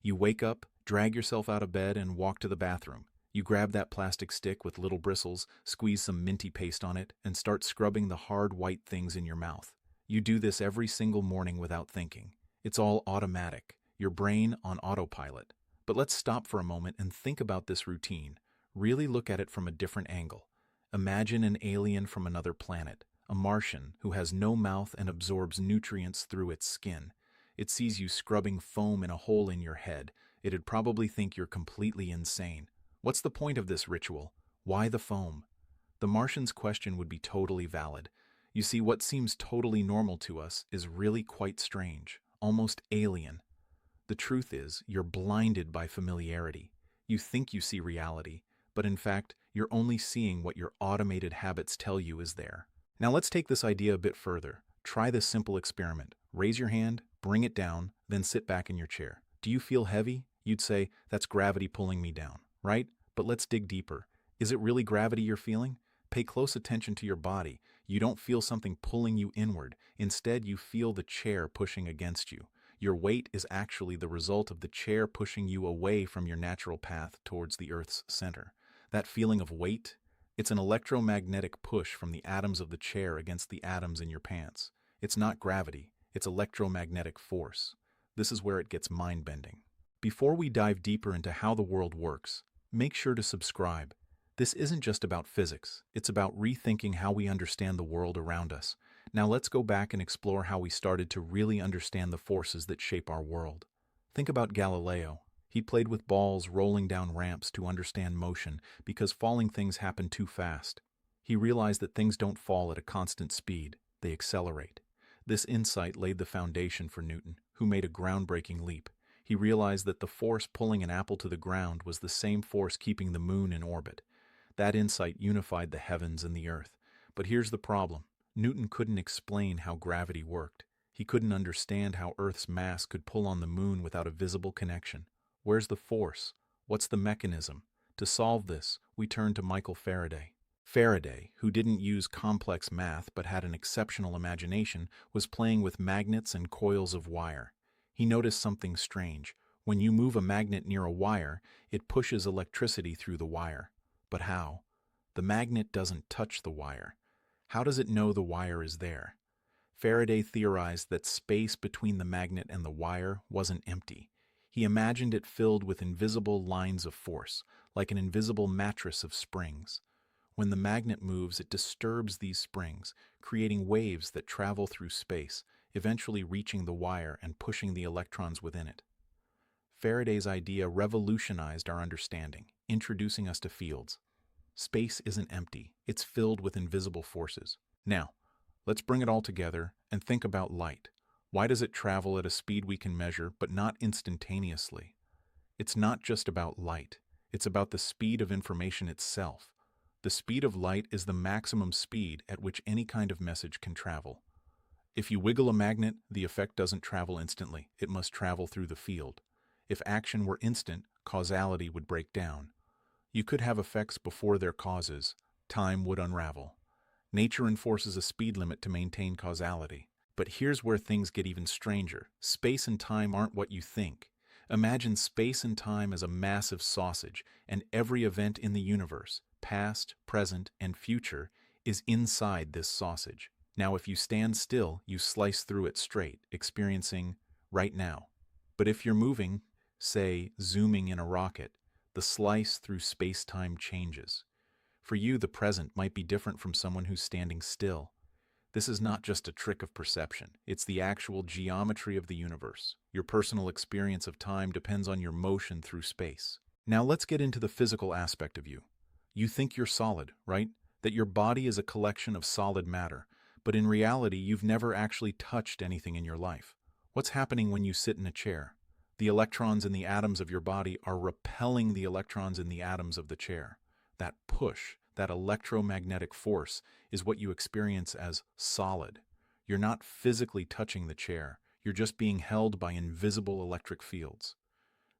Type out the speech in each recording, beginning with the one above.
You wake up, drag yourself out of bed, and walk to the bathroom. You grab that plastic stick with little bristles, squeeze some minty paste on it, and start scrubbing the hard white things in your mouth. You do this every single morning without thinking. It's all automatic, your brain on autopilot. But let's stop for a moment and think about this routine. Really look at it from a different angle. Imagine an alien from another planet, a Martian who has no mouth and absorbs nutrients through its skin. It sees you scrubbing foam in a hole in your head. It'd probably think you're completely insane. What's the point of this ritual? Why the foam? The Martian's question would be totally valid. You see, what seems totally normal to us is really quite strange, almost alien. The truth is, you're blinded by familiarity. You think you see reality, but in fact, you're only seeing what your automated habits tell you is there. Now let's take this idea a bit further. Try this simple experiment. Raise your hand, bring it down, then sit back in your chair. Do you feel heavy? You'd say, that's gravity pulling me down, right? But let's dig deeper. Is it really gravity you're feeling? Pay close attention to your body. You don't feel something pulling you inward. Instead, you feel the chair pushing against you. Your weight is actually the result of the chair pushing you away from your natural path towards the Earth's center. That feeling of weight, it's an electromagnetic push from the atoms of the chair against the atoms in your pants. It's not gravity, it's electromagnetic force. This is where it gets mind-bending. Before we dive deeper into how the world works, make sure to subscribe. This isn't just about physics, it's about rethinking how we understand the world around us. Now let's go back and explore how we started to really understand the forces that shape our world. Think about Galileo. He played with balls rolling down ramps to understand motion because falling things happen too fast. He realized that things don't fall at a constant speed, they accelerate. This insight laid the foundation for Newton, who made a groundbreaking leap. He realized that the force pulling an apple to the ground was the same force keeping the moon in orbit. That insight unified the heavens and the earth. But here's the problem. Newton couldn't explain how gravity worked. He couldn't understand how Earth's mass could pull on the moon without a visible connection. Where's the force? What's the mechanism? To solve this, we turn to Michael Faraday. Faraday, who didn't use complex math but had an exceptional imagination, was playing with magnets and coils of wire. He noticed something strange. When you move a magnet near a wire, it pushes electricity through the wire. But how? The magnet doesn't touch the wire. How does it know the wire is there? Faraday theorized that space between the magnet and the wire wasn't empty. He imagined it filled with invisible lines of force, like an invisible mattress of springs. When the magnet moves, it disturbs these springs, creating waves that travel through space, eventually reaching the wire and pushing the electrons within it. Faraday's idea revolutionized our understanding, introducing us to fields. Space isn't empty, it's filled with invisible forces. Now, let's bring it all together and think about light. Why does it travel at a speed we can measure, but not instantaneously? It's not just about light, it's about the speed of information itself. The speed of light is the maximum speed at which any kind of message can travel. If you wiggle a magnet, the effect doesn't travel instantly, it must travel through the field. If action were instant, causality would break down. You could have effects before their causes. Time would unravel. Nature enforces a speed limit to maintain causality. But here's where things get even stranger. Space and time aren't what you think. Imagine space and time as a massive sausage, and every event in the universe, past, present, and future, is inside this sausage. Now, if you stand still, you slice through it straight, experiencing right now. But if you're moving, say, zooming in a rocket, the slice through space-time changes. For you, the present might be different from someone who's standing still. This is not just a trick of perception. It's the actual geometry of the universe. Your personal experience of time depends on your motion through space. Now let's get into the physical aspect of you. You think you're solid, right? That your body is a collection of solid matter. But in reality, you've never actually touched anything in your life. What's happening when you sit in a chair? The electrons in the atoms of your body are repelling the electrons in the atoms of the chair. That push, that electromagnetic force, is what you experience as solid. You're not physically touching the chair. You're just being held by invisible electric fields.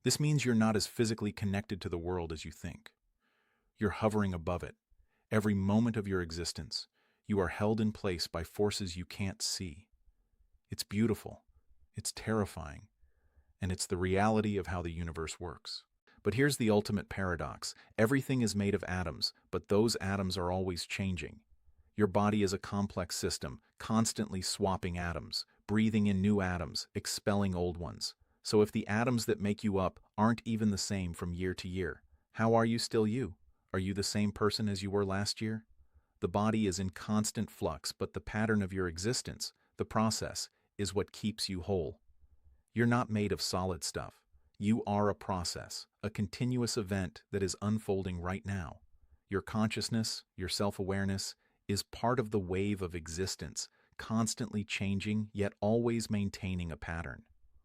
This means you're not as physically connected to the world as you think. You're hovering above it. Every moment of your existence, you are held in place by forces you can't see. It's beautiful. It's terrifying. and it's the reality of how the universe works. But here's the ultimate paradox. Everything is made of atoms, but those atoms are always changing. Your body is a complex system, constantly swapping atoms, breathing in new atoms, expelling old ones. So if the atoms that make you up aren't even the same from year to year, how are you still you? Are you the same person as you were last year? The body is in constant flux, but the pattern of your existence, the process, is what keeps you whole. You're not made of solid stuff. You are a process, a continuous event that is unfolding right now. Your consciousness, your self-awareness, is part of the wave of existence, constantly changing yet always maintaining a pattern.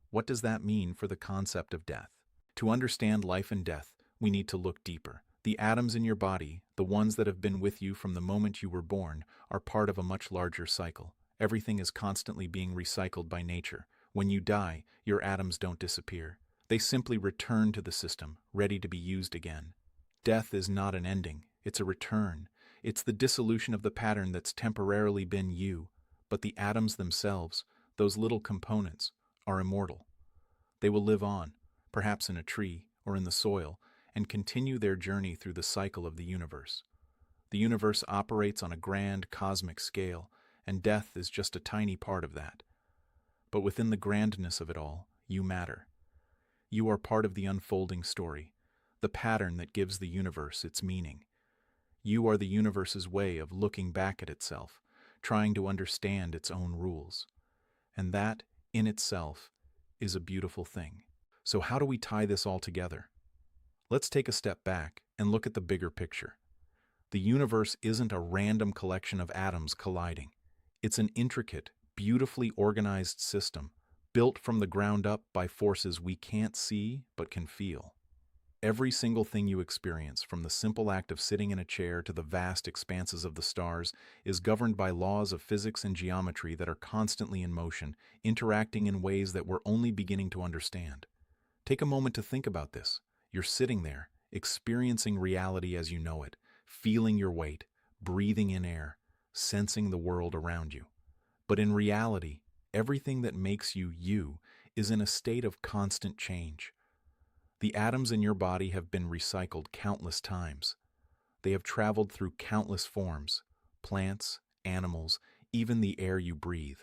What does that mean for the concept of death? To understand life and death, we need to look deeper. The atoms in your body, the ones that have been with you from the moment you were born, are part of a much larger cycle. Everything is constantly being recycled by nature. When you die, your atoms don't disappear. They simply return to the system, ready to be used again. Death is not an ending, it's a return. It's the dissolution of the pattern that's temporarily been you. But the atoms themselves, those little components, are immortal. They will live on, perhaps in a tree or in the soil, and continue their journey through the cycle of the universe. The universe operates on a grand cosmic scale, and death is just a tiny part of that. But within the grandness of it all, you matter. You are part of the unfolding story, the pattern that gives the universe its meaning. You are the universe's way of looking back at itself, trying to understand its own rules. And that, in itself, is a beautiful thing. So how do we tie this all together? Let's take a step back and look at the bigger picture. The universe isn't a random collection of atoms colliding. It's an intricate, beautifully organized system, built from the ground up by forces we can't see but can feel. Every single thing you experience, from the simple act of sitting in a chair to the vast expanses of the stars, is governed by laws of physics and geometry that are constantly in motion, interacting in ways that we're only beginning to understand. Take a moment to think about this. You're sitting there, experiencing reality as you know it, feeling your weight, breathing in air, sensing the world around you. But in reality, everything that makes you you is in a state of constant change. The atoms in your body have been recycled countless times. They have traveled through countless forms, plants, animals, even the air you breathe.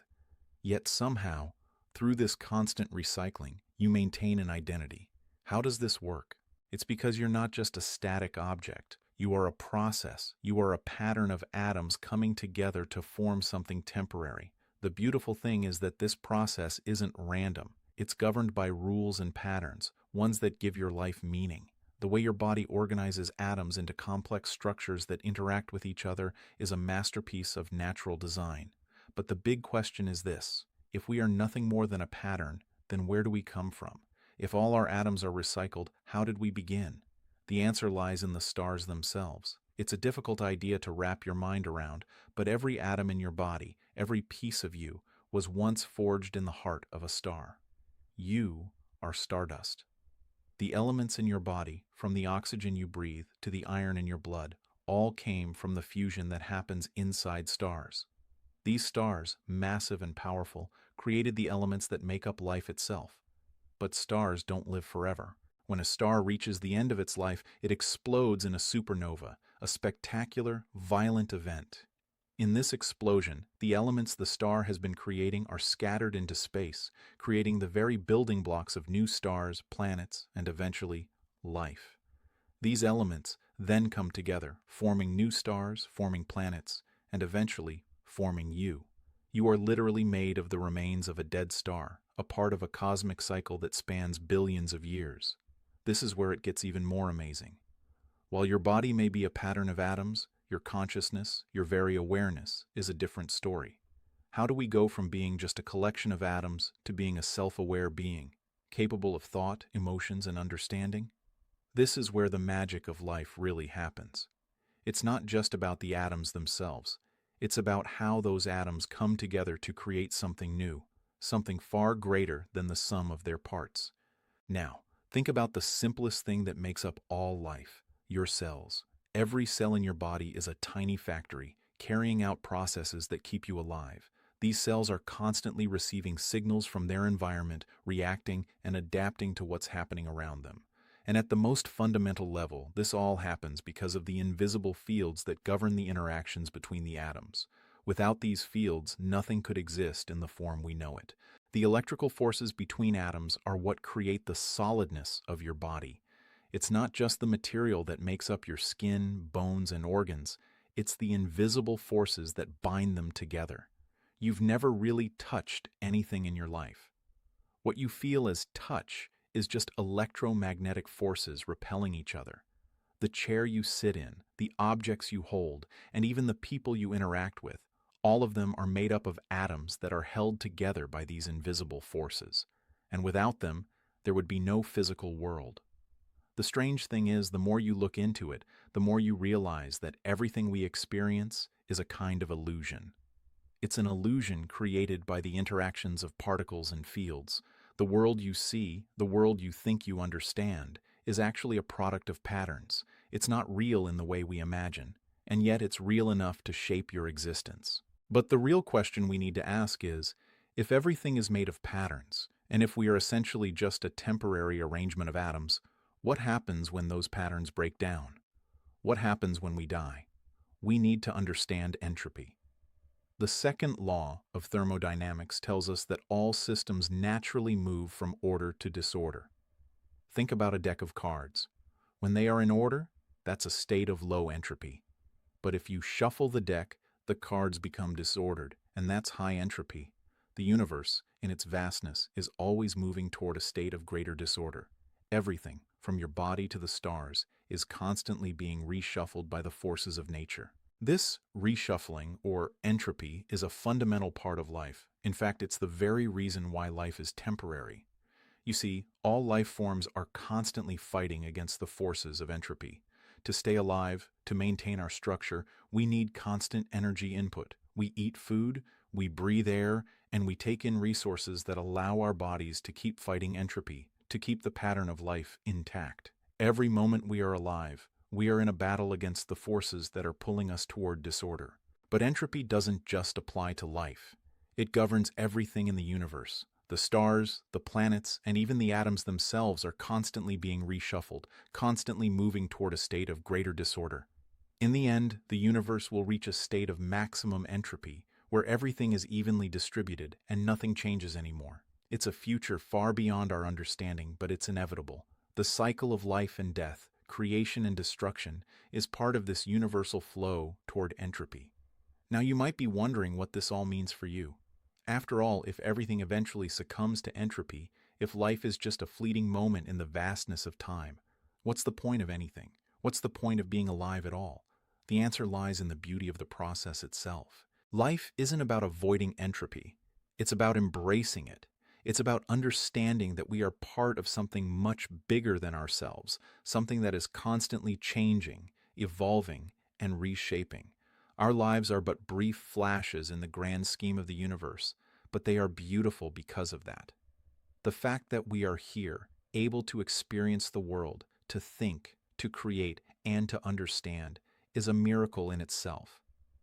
Yet somehow, through this constant recycling, you maintain an identity. How does this work? It's because you're not just a static object. You are a process. You are a pattern of atoms coming together to form something temporary. The beautiful thing is that this process isn't random. It's governed by rules and patterns, ones that give your life meaning. The way your body organizes atoms into complex structures that interact with each other is a masterpiece of natural design. But the big question is this: if we are nothing more than a pattern, then where do we come from? If all our atoms are recycled, how did we begin? The answer lies in the stars themselves. It's a difficult idea to wrap your mind around, but every atom in your body, every piece of you, was once forged in the heart of a star. You are stardust. The elements in your body, from the oxygen you breathe to the iron in your blood, all came from the fusion that happens inside stars. These stars, massive and powerful, created the elements that make up life itself. But stars don't live forever. When a star reaches the end of its life, it explodes in a supernova, a spectacular, violent event. In this explosion, the elements the star has been creating are scattered into space, creating the very building blocks of new stars, planets, and eventually, life. These elements then come together, forming new stars, forming planets, and eventually forming you. You are literally made of the remains of a dead star, a part of a cosmic cycle that spans billions of years. This is where it gets even more amazing. While your body may be a pattern of atoms, your consciousness, your very awareness, is a different story. How do we go from being just a collection of atoms to being a self-aware being, capable of thought, emotions, and understanding? This is where the magic of life really happens. It's not just about the atoms themselves. It's about how those atoms come together to create something new, something far greater than the sum of their parts. Now, think about the simplest thing that makes up all life: your cells. Every cell in your body is a tiny factory, carrying out processes that keep you alive. These cells are constantly receiving signals from their environment, reacting and adapting to what's happening around them. And at the most fundamental level, this all happens because of the invisible fields that govern the interactions between the atoms. Without these fields, nothing could exist in the form we know it. The electrical forces between atoms are what create the solidness of your body. It's not just the material that makes up your skin, bones, and organs. It's the invisible forces that bind them together. You've never really touched anything in your life. What you feel as touch is just electromagnetic forces repelling each other. The chair you sit in, the objects you hold, and even the people you interact with, all of them are made up of atoms that are held together by these invisible forces. And without them, there would be no physical world. The strange thing is, the more you look into it, the more you realize that everything we experience is a kind of illusion. It's an illusion created by the interactions of particles and fields. The world you see, the world you think you understand, is actually a product of patterns. It's not real in the way we imagine, and yet it's real enough to shape your existence. But the real question we need to ask is, if everything is made of patterns, and if we are essentially just a temporary arrangement of atoms, what happens when those patterns break down? What happens when we die? We need to understand entropy. The second law of thermodynamics tells us that all systems naturally move from order to disorder. Think about a deck of cards. When they are in order, that's a state of low entropy. But if you shuffle the deck, the cards become disordered, and that's high entropy. The universe, in its vastness, is always moving toward a state of greater disorder. Everything, from your body to the stars, is constantly being reshuffled by the forces of nature. This reshuffling, or entropy, is a fundamental part of life. In fact, it's the very reason why life is temporary. You see, all life forms are constantly fighting against the forces of entropy. To stay alive, to maintain our structure, we need constant energy input. We eat food, we breathe air, and we take in resources that allow our bodies to keep fighting entropy, to keep the pattern of life intact. Every moment we are alive, we are in a battle against the forces that are pulling us toward disorder. But entropy doesn't just apply to life. It governs everything in the universe. The stars, the planets, and even the atoms themselves are constantly being reshuffled, constantly moving toward a state of greater disorder. In the end, the universe will reach a state of maximum entropy, where everything is evenly distributed and nothing changes anymore. It's a future far beyond our understanding, but it's inevitable. The cycle of life and death, creation and destruction, is part of this universal flow toward entropy. Now you might be wondering what this all means for you. After all, if everything eventually succumbs to entropy, if life is just a fleeting moment in the vastness of time, what's the point of anything? What's the point of being alive at all? The answer lies in the beauty of the process itself. Life isn't about avoiding entropy. It's about embracing it. It's about understanding that we are part of something much bigger than ourselves, something that is constantly changing, evolving, and reshaping. Our lives are but brief flashes in the grand scheme of the universe, but they are beautiful because of that. The fact that we are here, able to experience the world, to think, to create, and to understand, is a miracle in itself.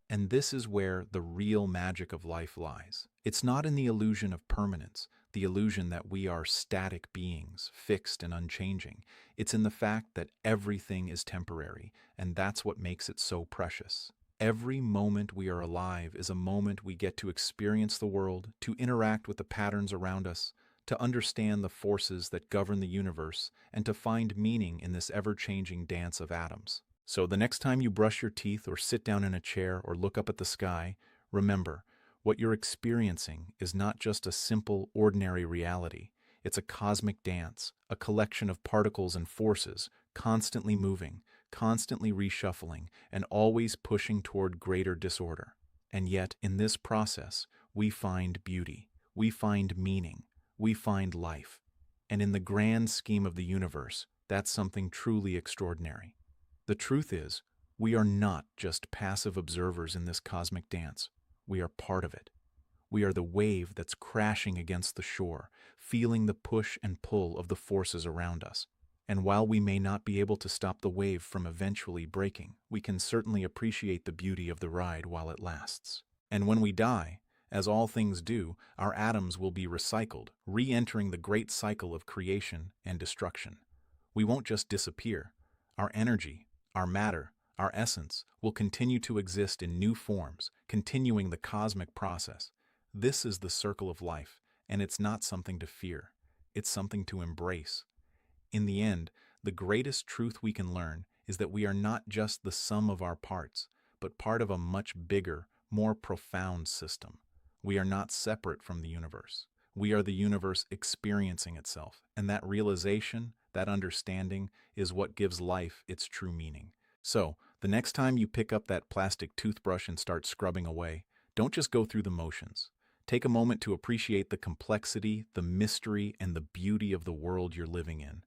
And this is where the real magic of life lies. It's not in the illusion of permanence, the illusion that we are static beings, fixed and unchanging. It's in the fact that everything is temporary, and that's what makes it so precious. Every moment we are alive is a moment we get to experience the world, to interact with the patterns around us, to understand the forces that govern the universe, and to find meaning in this ever-changing dance of atoms. So the next time you brush your teeth or sit down in a chair or look up at the sky, remember, what you're experiencing is not just a simple, ordinary reality. It's a cosmic dance, a collection of particles and forces, constantly moving, constantly reshuffling, and always pushing toward greater disorder. And yet, in this process, we find beauty, we find meaning, we find life. And in the grand scheme of the universe, that's something truly extraordinary. The truth is, we are not just passive observers in this cosmic dance. We are part of it. We are the wave that's crashing against the shore, feeling the push and pull of the forces around us. And while we may not be able to stop the wave from eventually breaking, we can certainly appreciate the beauty of the ride while it lasts. And when we die, As all things do, our atoms will be recycled, re-entering the great cycle of creation and destruction. We won't just disappear. Our energy, our matter, our essence will continue to exist in new forms, continuing the cosmic process. This is the circle of life, and it's not something to fear. It's something to embrace. In the end, the greatest truth we can learn is that we are not just the sum of our parts, but part of a much bigger, more profound system. We are not separate from the universe. We are the universe experiencing itself, and that realization, that understanding, is what gives life its true meaning. So, the next time you pick up that plastic toothbrush and start scrubbing away, don't just go through the motions. Take a moment to appreciate the complexity, the mystery, and the beauty of the world you're living in.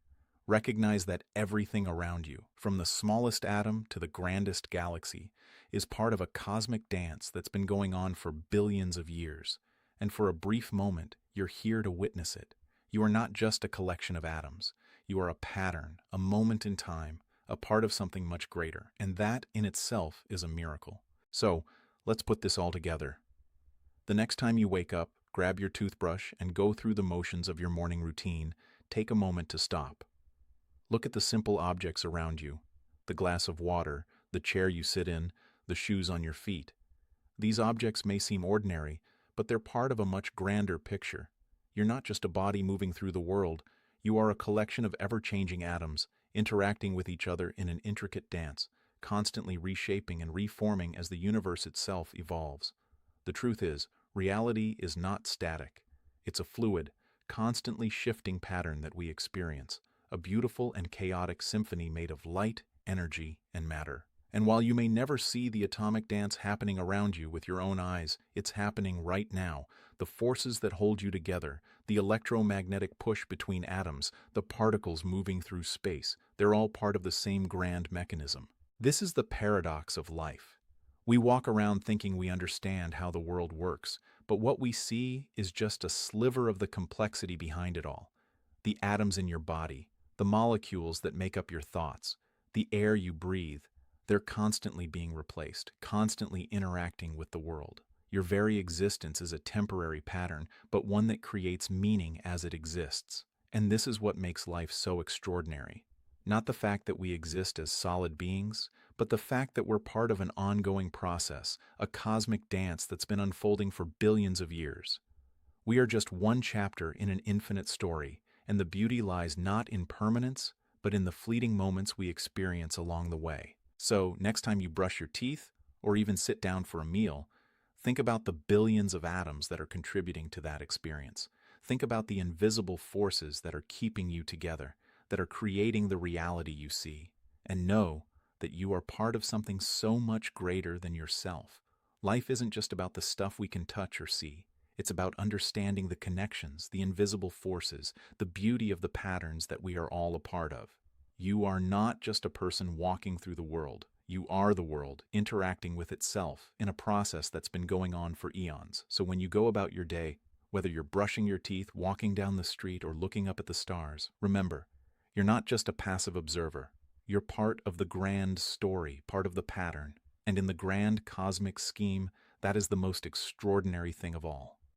Recognize that everything around you, from the smallest atom to the grandest galaxy, is part of a cosmic dance that's been going on for billions of years. And for a brief moment, you're here to witness it. You are not just a collection of atoms. You are a pattern, a moment in time, a part of something much greater. And that in itself is a miracle. So, let's put this all together. The next time you wake up, grab your toothbrush and go through the motions of your morning routine. Take a moment to stop. Look at the simple objects around you, the glass of water, the chair you sit in, the shoes on your feet. These objects may seem ordinary, but they're part of a much grander picture. You're not just a body moving through the world. You are a collection of ever-changing atoms, interacting with each other in an intricate dance, constantly reshaping and reforming as the universe itself evolves. The truth is, reality is not static. It's a fluid, constantly shifting pattern that we experience. A beautiful and chaotic symphony made of light, energy, and matter. And while you may never see the atomic dance happening around you with your own eyes, it's happening right now. The forces that hold you together, the electromagnetic push between atoms, the particles moving through space, they're all part of the same grand mechanism. This is the paradox of life. We walk around thinking we understand how the world works, but what we see is just a sliver of the complexity behind it all. The atoms in your body, the molecules that make up your thoughts, the air you breathe, they're constantly being replaced, constantly interacting with the world. Your very existence is a temporary pattern, but one that creates meaning as it exists. And this is what makes life so extraordinary. Not the fact that we exist as solid beings, but the fact that we're part of an ongoing process, a cosmic dance that's been unfolding for billions of years. We are just one chapter in an infinite story, and the beauty lies not in permanence, but in the fleeting moments we experience along the way. So, next time you brush your teeth, or even sit down for a meal, think about the billions of atoms that are contributing to that experience. Think about the invisible forces that are keeping you together, that are creating the reality you see, and know that you are part of something so much greater than yourself. Life isn't just about the stuff we can touch or see. It's about understanding the connections, the invisible forces, the beauty of the patterns that we are all a part of. You are not just a person walking through the world. You are the world, interacting with itself in a process that's been going on for eons. So when you go about your day, whether you're brushing your teeth, walking down the street, or looking up at the stars, remember, you're not just a passive observer. You're part of the grand story, part of the pattern. And in the grand cosmic scheme, that is the most extraordinary thing of all.